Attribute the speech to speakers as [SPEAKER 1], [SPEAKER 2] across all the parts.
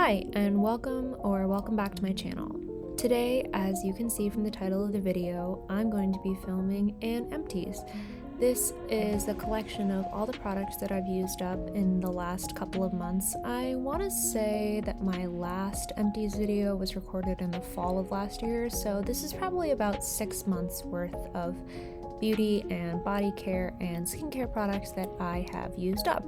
[SPEAKER 1] Hi, and welcome back to my channel. Today, as you can see from the title of the video, I'm going to be filming an empties. This is a collection of all the products that I've used up in the last couple of months. I want to say that my last empties video was recorded in the fall of last year, so this is probably about 6 months worth of beauty and body care and skincare products that I have used up.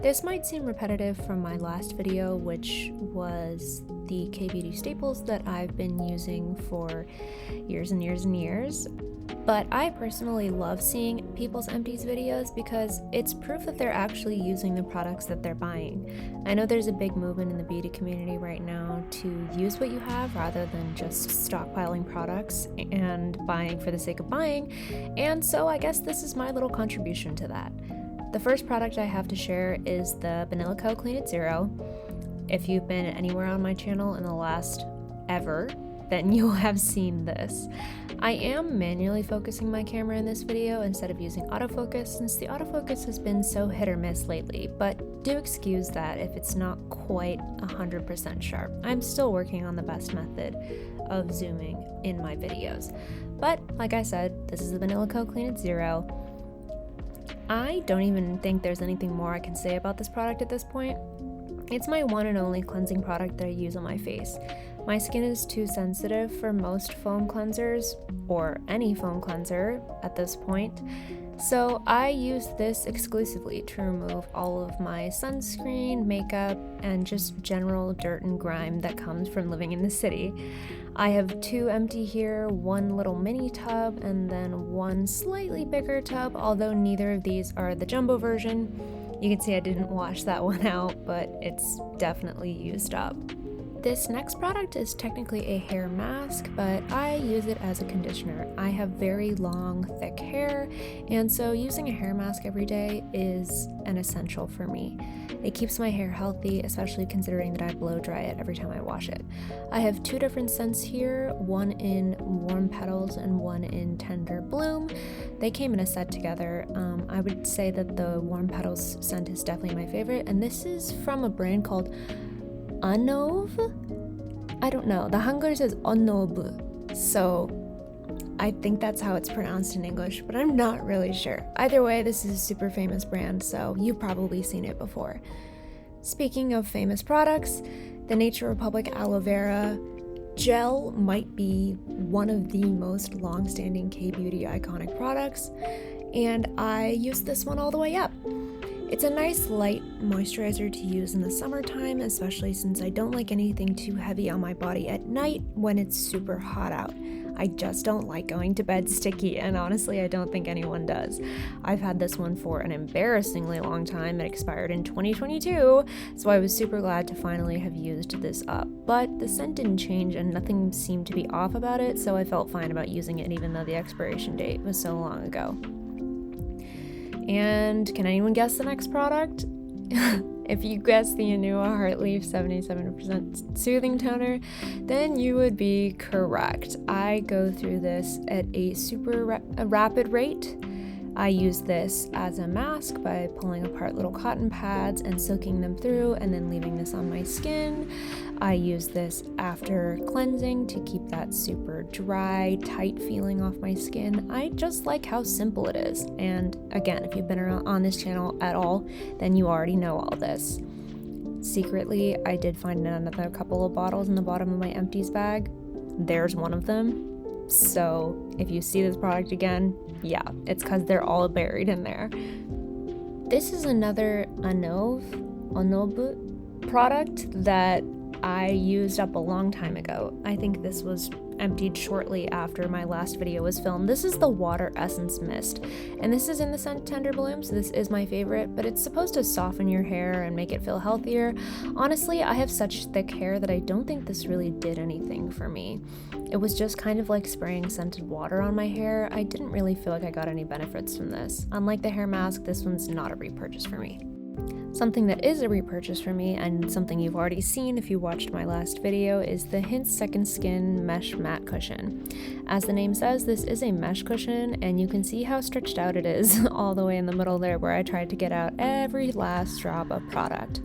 [SPEAKER 1] This might seem repetitive from my last video, which was the K-beauty staples that I've been using for years and years and years, but I personally love seeing people's empties videos because it's proof that they're actually using the products that they're buying. I know there's a big movement in the beauty community right now to use what you have rather than just stockpiling products and buying for the sake of buying, and so I guess this is my little contribution to that. The first product I have to share is the Vanilla Co. Clean It Zero. If you've been anywhere on my channel in the last ever, then you'll have seen this. I am manually focusing my camera in this video instead of using autofocus since the autofocus has been so hit or miss lately, but do excuse that if it's not quite 100% sharp. I'm still working on the best method of zooming in my videos. But like I said, this is the Vanilla Co. Clean It Zero. I don't even think there's anything more I can say about this product at this point. It's my one and only cleansing product that I use on my face. My skin is too sensitive for most foam cleansers, or any foam cleanser at this point, so I use this exclusively to remove all of my sunscreen, makeup, and just general dirt and grime that comes from living in the city. I have 2 empty here, 1 little mini tub, and then 1 slightly bigger tub, although neither of these are the jumbo version. You can see I didn't wash that one out, but it's definitely used up. This next product is technically a hair mask, but I use it as a conditioner. I have very long, thick hair, and so using a hair mask every day is an essential for me. It keeps my hair healthy, especially considering that I blow dry it every time I wash it. I have 2 different scents here, one in Warm Petals and one in Tender Bloom. They came in a set together. I would say that the Warm Petals scent is definitely my favorite, and this is from a brand called Anov? I don't know. The Hangul says Anov, so I think that's how it's pronounced in English, but I'm not really sure. Either way, this is a super famous brand, so you've probably seen it before. Speaking of famous products, the Nature Republic Aloe Vera Gel might be one of the most long-standing K-beauty iconic products, and I use this one all the way up. It's a nice light moisturizer to use in the summertime, especially since I don't like anything too heavy on my body at night when it's super hot out. I just don't like going to bed sticky, and honestly, I don't think anyone does. I've had this one for an embarrassingly long time. It expired in 2022, so I was super glad to finally have used this up. But the scent didn't change and nothing seemed to be off about it, so I felt fine about using it even though the expiration date was so long ago. And can anyone guess the next product? If you guess the Anua Heartleaf 77% Soothing Toner, then you would be correct. I go through this at a super rapid rate. I use this as a mask by pulling apart little cotton pads and soaking them through and then leaving this on my skin. I use this after cleansing to keep that super dry, tight feeling off my skin. I just like how simple it is. And again, if you've been around on this channel at all, then you already know all this. Secretly, I did find another couple of bottles in the bottom of my empties bag. There's one of them. So if you see this product again, yeah, it's because they're all buried in there. This is another Anov product that I used up a long time ago. I think this was emptied shortly after my last video was filmed. This is the Water Essence Mist, and this is in the scent Tender Bloom, so this is my favorite, but it's supposed to soften your hair and make it feel healthier. Honestly, I have such thick hair that I don't think this really did anything for me. It was just kind of like spraying scented water on my hair. I didn't really feel like I got any benefits from this. Unlike the hair mask, this one's not a repurchase for me. Something that is a repurchase for me, and something you've already seen if you watched my last video, is the Hint Second Skin Mesh Matte Cushion. As the name says, this is a mesh cushion, and you can see how stretched out it is all the way in the middle there where I tried to get out every last drop of product.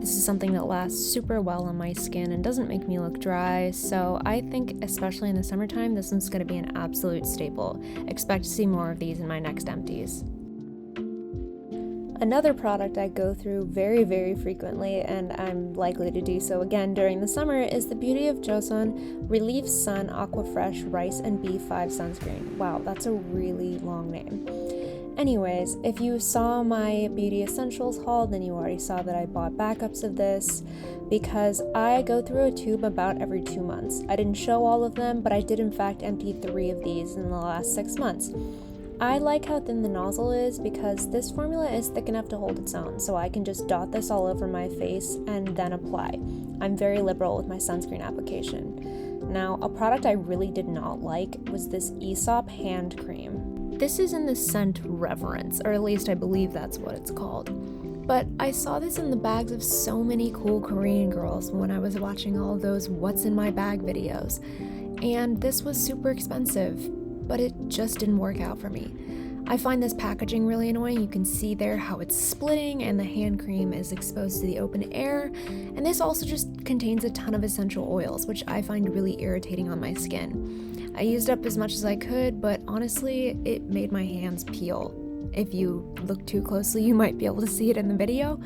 [SPEAKER 1] This is something that lasts super well on my skin and doesn't make me look dry, so I think especially in the summertime, this one's going to be an absolute staple. Expect to see more of these in my next empties. Another product I go through very, very frequently, and I'm likely to do so again during the summer, is the Beauty of Joseon Relief Sun Aqua Fresh Rice and B5 Sunscreen. Wow, that's a really long name. Anyways, if you saw my Beauty Essentials haul, then you already saw that I bought backups of this because I go through a tube about every 2 months. I didn't show all of them, but I did in fact empty 3 of these in the last 6 months. I like how thin the nozzle is because this formula is thick enough to hold its own, so I can just dot this all over my face and then apply. I'm very liberal with my sunscreen application. Now, a product I really did not like was this Aesop hand cream. This is in the scent Reverence, or at least I believe that's what it's called. But I saw this in the bags of so many cool Korean girls when I was watching all of those what's in my bag videos. And this was super expensive, but it just didn't work out for me. I find this packaging really annoying. You can see there how it's splitting and the hand cream is exposed to the open air. And this also just contains a ton of essential oils, which I find really irritating on my skin. I used up as much as I could, but honestly, it made my hands peel. If you look too closely, you might be able to see it in the video.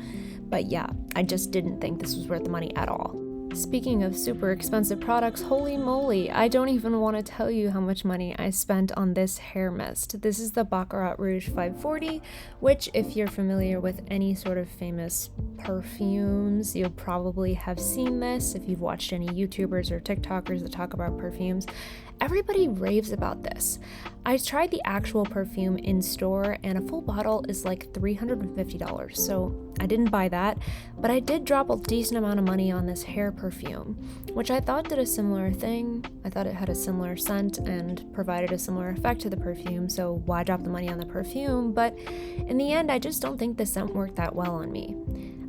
[SPEAKER 1] But yeah, I just didn't think this was worth the money at all. Speaking of super expensive products, holy moly, I don't even want to tell you how much money I spent on this hair mist. This is the Baccarat Rouge 540, which if you're familiar with any sort of famous perfumes, you'll probably have seen this if you've watched any YouTubers or TikTokers that talk about perfumes. Everybody raves about this. I tried the actual perfume in store and a full bottle is like $350, so I didn't buy that, but I did drop a decent amount of money on this hair perfume, which I thought did a similar thing. I thought it had a similar scent and provided a similar effect to the perfume, so why drop the money on the perfume? But in the end, I just don't think the scent worked that well on me.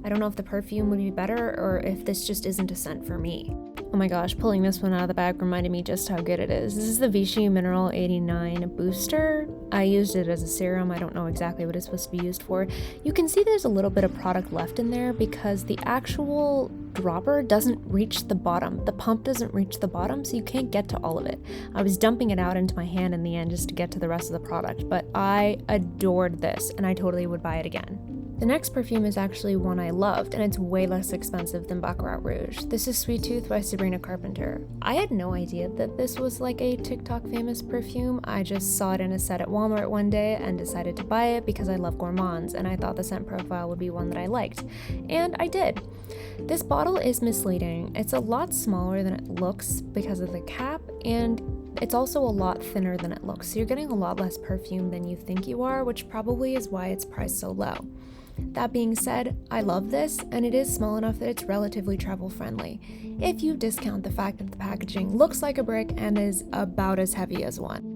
[SPEAKER 1] I don't know if the perfume would be better or if this just isn't a scent for me. Oh my gosh, pulling this one out of the bag reminded me just how good it is. This is the Vichy Mineral 89 Booster. I used it as a serum. I don't know exactly what it's supposed to be used for. You can see there's a little bit of product left in there because the actual dropper doesn't reach the bottom. The pump doesn't reach the bottom, so you can't get to all of it. I was dumping it out into my hand in the end just to get to the rest of the product, but I adored this and I totally would buy it again. The next perfume is actually one I loved, and it's way less expensive than Baccarat Rouge. This is Sweet Tooth by Sabrina Carpenter. I had no idea that this was like a TikTok famous perfume. I just saw it in a set at Walmart one day and decided to buy it because I love gourmands, and I thought the scent profile would be one that I liked. And I did. This bottle is misleading. It's a lot smaller than it looks because of the cap, and it's also a lot thinner than it looks, so you're getting a lot less perfume than you think you are, which probably is why it's priced so low. That being said, I love this, and it is small enough that it's relatively travel friendly, if you discount the fact that the packaging looks like a brick and is about as heavy as one.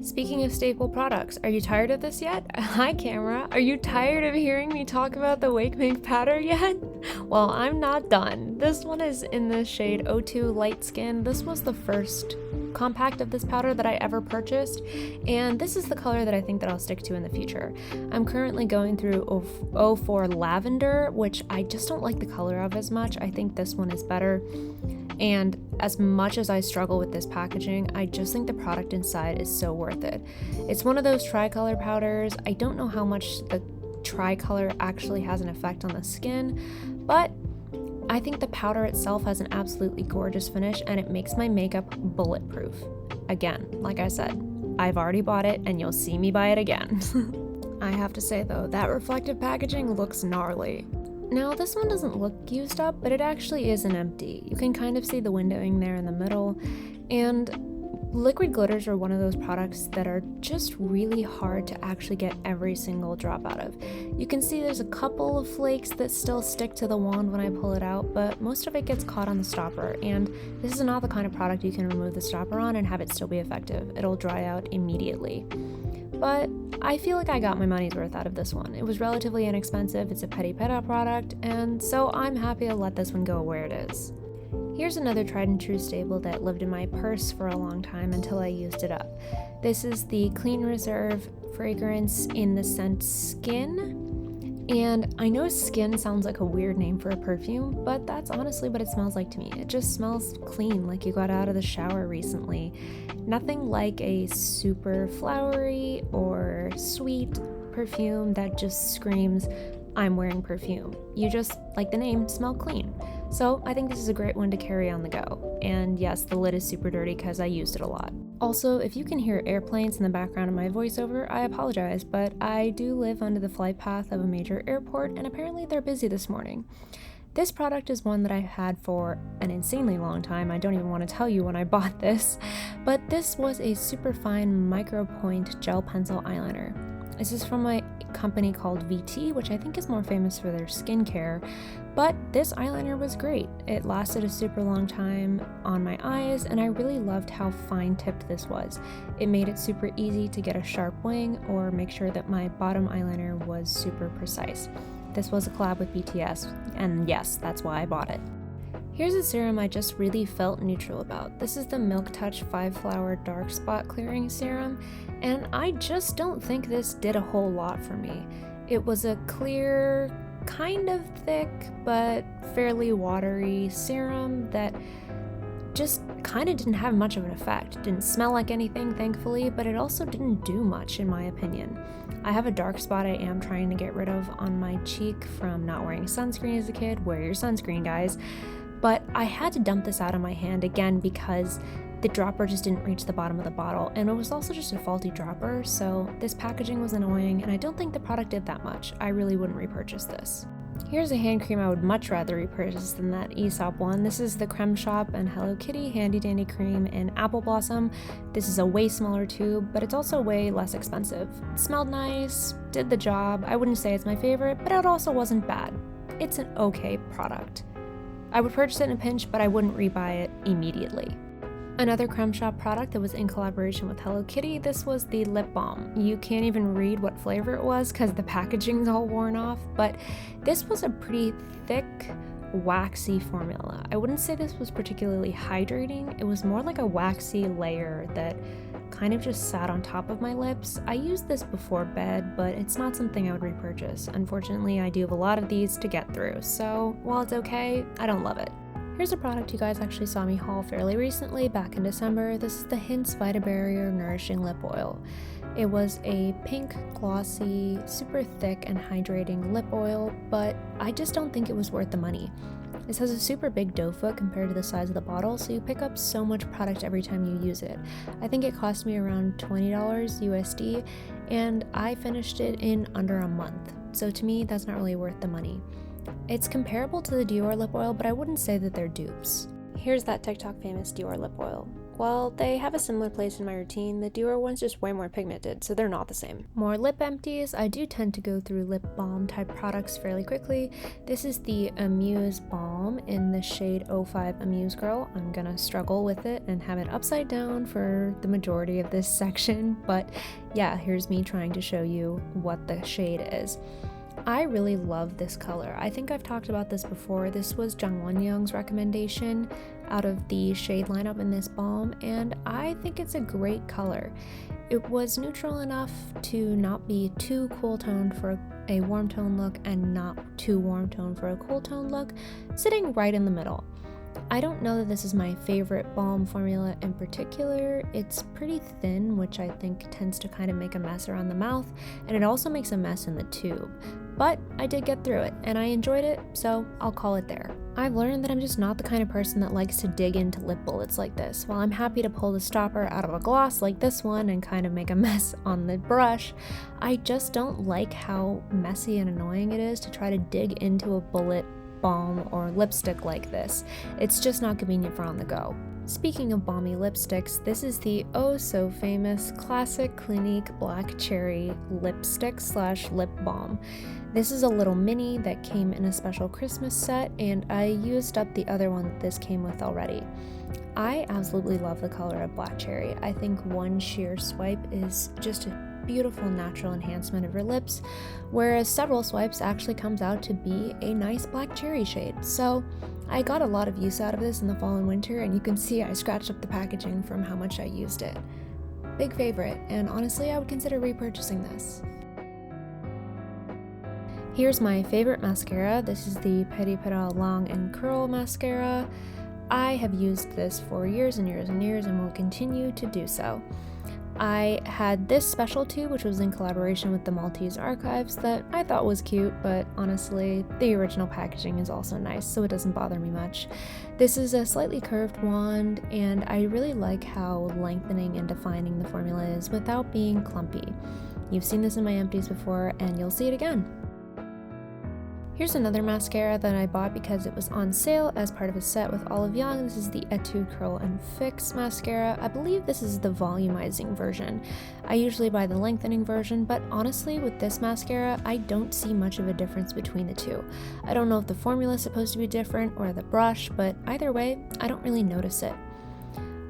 [SPEAKER 1] Speaking of staple products, are you tired of this yet? Hi camera, are you tired of hearing me talk about the Wake Make powder yet? Well, I'm not done. This one is in the shade 02 Light Skin. This was the first compact of this powder that I ever purchased, and this is the color that I think that I'll stick to in the future. I'm currently going through 04 Lavender, which I just don't like the color of as much. I think this one is better. And as much as I struggle with this packaging, I just think the product inside is so worth it. It's one of those tricolor powders. I don't know how much the tricolor actually has an effect on the skin, but I think the powder itself has an absolutely gorgeous finish and it makes my makeup bulletproof. Again, like I said, I've already bought it and you'll see me buy it again. I have to say though, that reflective packaging looks gnarly. Now, this one doesn't look used up, but it actually is an empty. You can kind of see the windowing there in the middle, and liquid glitters are one of those products that are just really hard to actually get every single drop out of. You can see there's a couple of flakes that still stick to the wand when I pull it out, but most of it gets caught on the stopper, and this is not the kind of product you can remove the stopper on and have it still be effective. It'll dry out immediately. But I feel like I got my money's worth out of this one. It was relatively inexpensive, it's a Petit Peta product, and so I'm happy to let this one go where it is. Here's another tried and true staple that lived in my purse for a long time until I used it up. This is the Clean Reserve fragrance in the scent Skin. And I know skin sounds like a weird name for a perfume, but that's honestly what it smells like to me. It just smells clean, like you got out of the shower recently. Nothing like a super flowery or sweet perfume that just screams, I'm wearing perfume. You just, like the name, smell clean. So I think this is a great one to carry on the go. And yes, the lid is super dirty because I used it a lot. Also, if you can hear airplanes in the background of my voiceover, I apologize, but I do live under the flight path of a major airport, and apparently they're busy this morning. This product is one that I've had for an insanely long time. I don't even want to tell you when I bought this, but this was a super fine micro point gel pencil eyeliner. This is from a company called VT, which I think is more famous for their skincare, but this eyeliner was great. It lasted a super long time on my eyes, and I really loved how fine tipped this was. It made it super easy to get a sharp wing or make sure that my bottom eyeliner was super precise. This was a collab with BTS, and yes, that's why I bought it. Here's a serum I just really felt neutral about. This is the Milk Touch 5 Flower Dark Spot Clearing Serum, and I just don't think this did a whole lot for me. It was a clear, kind of thick, but fairly watery serum that just kind of didn't have much of an effect. It didn't smell like anything, thankfully, but it also didn't do much, in my opinion. I have a dark spot I am trying to get rid of on my cheek from not wearing sunscreen as a kid. Wear your sunscreen, guys. But I had to dump this out of my hand again because the dropper just didn't reach the bottom of the bottle, and it was also just a faulty dropper, so this packaging was annoying, and I don't think the product did that much. I really wouldn't repurchase this. Here's a hand cream I would much rather repurchase than that Aesop one. This is the Creme Shop and Hello Kitty Handy Dandy Cream in Apple Blossom. This is a way smaller tube, but it's also way less expensive. It smelled nice, did the job. I wouldn't say it's my favorite, but it also wasn't bad. It's an okay product. I would purchase it in a pinch, but I wouldn't rebuy it immediately. Another Creme Shop product that was in collaboration with Hello Kitty, this was the lip balm. You can't even read what flavor it was because the packaging's all worn off, but this was a pretty thick, waxy formula. I wouldn't say this was particularly hydrating. It was more like a waxy layer that kind of just sat on top of my lips. I used this before bed, but it's not something I would repurchase. Unfortunately, I do have a lot of these to get through, so while it's okay, I don't love it. Here's a product you guys actually saw me haul fairly recently, back in December. This is the Hints Vita Barrier Nourishing Lip Oil. It was a pink, glossy, super thick and hydrating lip oil, but I just don't think it was worth the money. This has a super big doe foot compared to the size of the bottle, so you pick up so much product every time you use it. I think it cost me around $20 USD, and I finished it in under a month. So to me, that's not really worth the money. It's comparable to the Dior lip oil, but I wouldn't say that they're dupes. Here's that TikTok famous Dior lip oil. While they have a similar place in my routine, the Dior one's just way more pigmented, so they're not the same. More lip empties. I do tend to go through lip balm type products fairly quickly. This is the Amuse Balm in the shade 05 Amuse Girl. I'm gonna struggle with it and have it upside down for the majority of this section, but yeah, here's me trying to show you what the shade is. I really love this color. I think I've talked about this before. This was Jung Won-young's recommendation out of the shade lineup in this balm, and I think it's a great color. It was neutral enough to not be too cool toned for a warm tone look and not too warm tone for a cool tone look, sitting right in the middle. I don't know that this is my favorite balm formula in particular. It's pretty thin, which I think tends to kind of make a mess around the mouth, and it also makes a mess in the tube. But I did get through it, and I enjoyed it, so I'll call it there. I've learned that I'm just not the kind of person that likes to dig into lip bullets like this. While I'm happy to pull the stopper out of a gloss like this one and kind of make a mess on the brush, I just don't like how messy and annoying it is to try to dig into a bullet balm or lipstick like this. It's just not convenient for on the go. Speaking of balmy lipsticks, this is the oh so famous classic Clinique Black Cherry lipstick / lip balm. This is a little mini that came in a special Christmas set, and I used up the other one that this came with already. I absolutely love the color of Black Cherry. I think one sheer swipe is just a beautiful natural enhancement of your lips, whereas several swipes actually comes out to be a nice black cherry shade. So I got a lot of use out of this in the fall and winter, and you can see I scratched up the packaging from how much I used it. Big favorite, and honestly I would consider repurchasing this. Here's my favorite mascara. This is the Petit Pera Long and Curl mascara. I have used this for years and years and years and will continue to do so. I had this special tube, which was in collaboration with the Maltese Archives, that I thought was cute, but honestly, the original packaging is also nice, so it doesn't bother me much. This is a slightly curved wand, and I really like how lengthening and defining the formula is without being clumpy. You've seen this in my empties before, and you'll see it again. Here's another mascara that I bought because it was on sale as part of a set with Olive Young. This is the Etude Curl and Fix mascara. I believe this is the volumizing version. I usually buy the lengthening version, but honestly with this mascara, I don't see much of a difference between the two. I don't know if the formula is supposed to be different or the brush, but either way, I don't really notice it.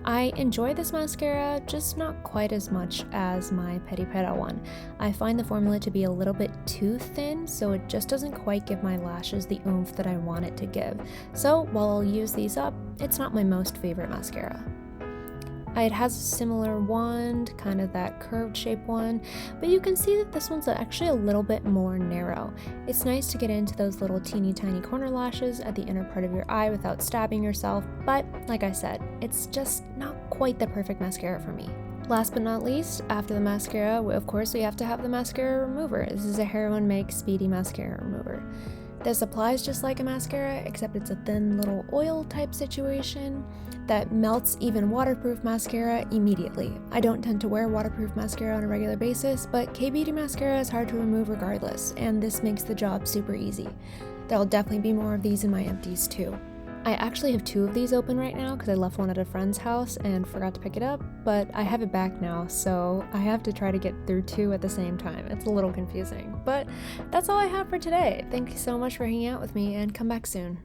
[SPEAKER 1] I enjoy this mascara, just not quite as much as my Petit Pera one. I find the formula to be a little bit too thin, so it just doesn't quite give my lashes the oomph that I want it to give. So while I'll use these up, it's not my most favorite mascara. It has a similar wand, kind of that curved shape one, but you can see that this one's actually a little bit more narrow. It's nice to get into those little teeny tiny corner lashes at the inner part of your eye without stabbing yourself, but like I said, it's just not quite the perfect mascara for me. Last but not least, after the mascara, of course we have to have the mascara remover. This is a Hair One Make Speedy Mascara Remover. This applies just like a mascara, except it's a thin little oil type situation that melts even waterproof mascara immediately. I don't tend to wear waterproof mascara on a regular basis, but K-Beauty mascara is hard to remove regardless, and this makes the job super easy. There'll definitely be more of these in my empties too. I actually have 2 of these open right now because I left one at a friend's house and forgot to pick it up, but I have it back now, so I have to try to get through 2 at the same time. It's a little confusing, but that's all I have for today. Thank you so much for hanging out with me, and come back soon.